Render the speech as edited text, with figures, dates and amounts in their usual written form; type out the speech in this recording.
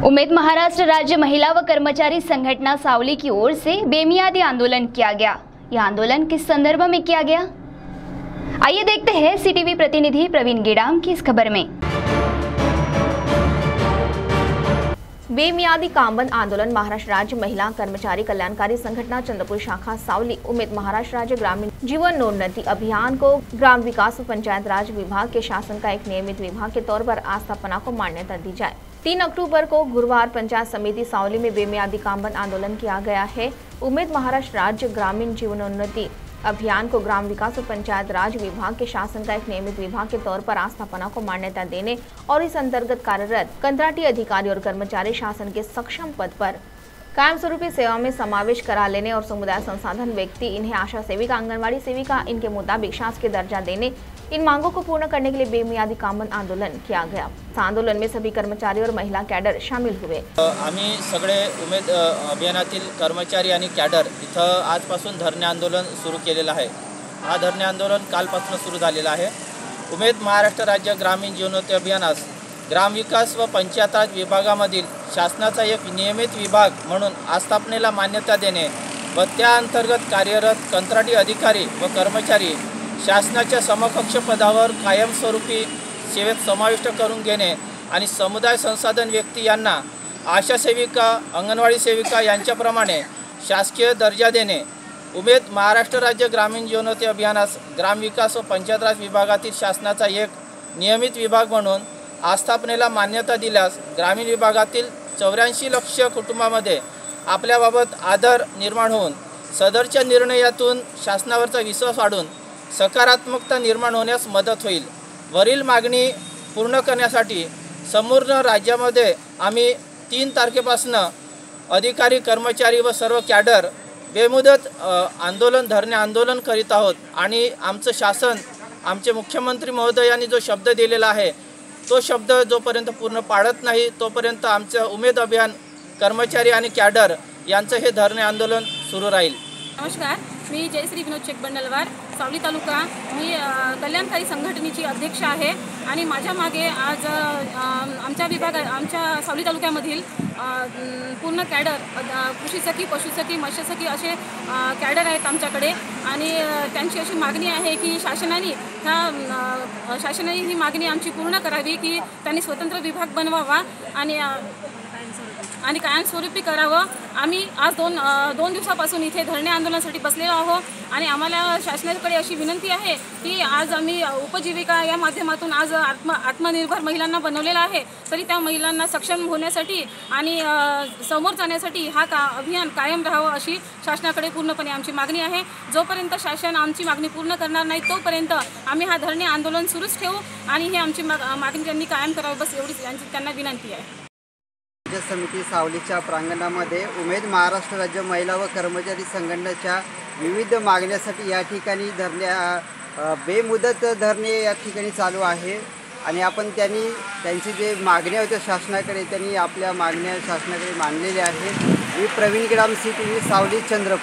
उम्मीद महाराष्ट्र राज्य महिला व कर्मचारी संगठना सावली की ओर से बेमियादी आंदोलन किया गया। यह आंदोलन किस संदर्भ में किया गया, आइए देखते हैं सीटीवी प्रतिनिधि प्रवीण गेडाम की इस खबर में। बेमियादी कामबंद आंदोलन महाराष्ट्र राज्य महिला कर्मचारी कल्याणकारी संगठना चंद्रपुर शाखा सावली उम्मीद महाराष्ट्र राज्य ग्रामीण जीवनोन्नति अभियान को ग्राम विकास व पंचायत राज विभाग के शासन का एक नियमित विभाग के तौर पर आस्थापना को मान्यता दी जाए। 3 अक्टूबर को गुरुवार पंचायत समिति सावली में बेमियादी कामबंद आंदोलन किया गया है। उम्मीद महाराष्ट्र राज्य ग्रामीण जीवनोन्नति अभियान को ग्राम विकास और पंचायत राज विभाग के शासन का एक नियमित विभाग के तौर पर आस्थापना को मान्यता देने और इस अंतर्गत कार्यरत कंत्राटी अधिकारी और कर्मचारी शासन के सक्षम पद पर कायम स्वरूपी सेवा में समावेश करा लेने और समुदाय संसाधन व्यक्ति इन्हें आशा सेविका, आंगनवाड़ी सेविका इनके मुताबिक शासकीय दर्जा देने, इन मांगों को पूर्ण करने के लिए बेमियादी कामबंद आंदोलन किया गया। इस आंदोलन में सभी कर्मचारी और महिला कॅडर शामिल हुए। आम्ही सगळे उमेद अभियानातील कर्मचारी आणि कॅडर इथं आजपासून धरणे आंदोलन सुरू केलेलं आहे। हा धरणे आंदोलन कालपासून सुरू झालेला आहे। उमेद महाराष्ट्र राज्य ग्रामीण जीवनोन्नती अभियानास ग्राम विकास व पंचायत राज विभागामधील शासनाचा एक नियमित विभाग म्हणून आस्थापनेला मान्यता देणे व त्या अंतर्गत कार्यरत कंत्राटी अधिकारी व कर्मचारी शासनाच्या समकक्ष पदावर कायमस्वरूपी सेवेत समाविष्ट करून घेणे आणि समुदाय संसाधन व्यक्ती यांना आशा सेविका, अंगणवाडी सेविका यांच्याप्रमाणे शासकीय दर्जा देणे, उमेद महाराष्ट्र राज्य ग्रामीण जीवनोन्नती अभियानास ग्राम विकास व पंचायत राज विभागातील शासनाचा एक नियमित विभाग म्हणून आस्थापनेला मान्यता दिल्यास ग्रामीण विभागातील 84 लाख कुटुंबांमध्ये आपल्याबाबत आदर निर्माण होऊन सदरच्या निर्णयातून शासनावरचा विश्वास वाढून सकारात्मकता निर्माण होण्यास मदत होईल। वरील मागणी पूर्ण करण्यासाठी संपूर्ण राज्यामध्ये आम्ही 3 तारखेपासून अधिकारी, कर्मचारी व सर्व कॅडर बेमुदत धरणे आंदोलन करीत आहोत आणि आमचं शासन, आमचे मुख्यमंत्री महोदयांनी जो शब्द दिलेला आहे तो शब्द जोपर्यंत पूर्ण पाळत नाही तोपर्यंत आमचं उमेद अभियान कर्मचारी आणि कॅडर यांचं हे धरणे आंदोलन सुरू राहील। नमस्कार, मी जयश्री विनोद चेकबंडलवार, सावली तालुका। मी कल्याणकारी संघटनेची अध्यक्ष आहे आणि माझ्या मागे आज आमच्या सावली तालुक्यामधील पूर्ण कॅडर कृषी सखी, पशुसखी, मत्स्यसखी असे कॅडर आहेत आमच्याकडे आणि त्यांची अशी मागणी आहे की शासनाने ही मागणी आमची पूर्ण करावी की त्यांनी स्वतंत्र विभाग बनवावा आणि कायमस्वरूपी करावं। आम्ही आज दोन दिवसापासून इथे धरणे आंदोलनासाठी बसलेलो आहोत आणि आम्हाला शासनाकडे अशी विनंती आहे की आज आम्ही उपजीविका या माध्यमातून आज आत्मनिर्भर महिलांना बनवलेला आहे, तरी त्या महिलांना सक्षम होण्यासाठी आणि समोर जाण्यासाठी अभियान कायम राहावं अशी शासनाकडे पूर्णपणे आमची मागणी आहे। जोपर्यंत शासन आमची मागणी पूर्ण करणार नाही तोपर्यंत आम्ही हा धरणे आंदोलन सुरूच ठेवू आणि ही आमची मागणी त्यांनी कायम करावी, बस एवढीच त्यांना विनंती आहे। राज्य समिती सावलीच्या प्रांगणामध्ये उमेद महाराष्ट्र राज्य महिला व कर्मचारी संघटनेच्या विविध मागण्यासाठी या ठिकाणी बेमुदत धरणे या ठिकाणी चालू आहे आणि आपण त्यांची जे मागण्या होत्या शासनाकडे त्यांनी आपल्या मागण्या शासनाकडे मांडलेल्या आहेत। मी प्रवीण गेडाम, सीटीव्ही सावली, चंद्रपूर।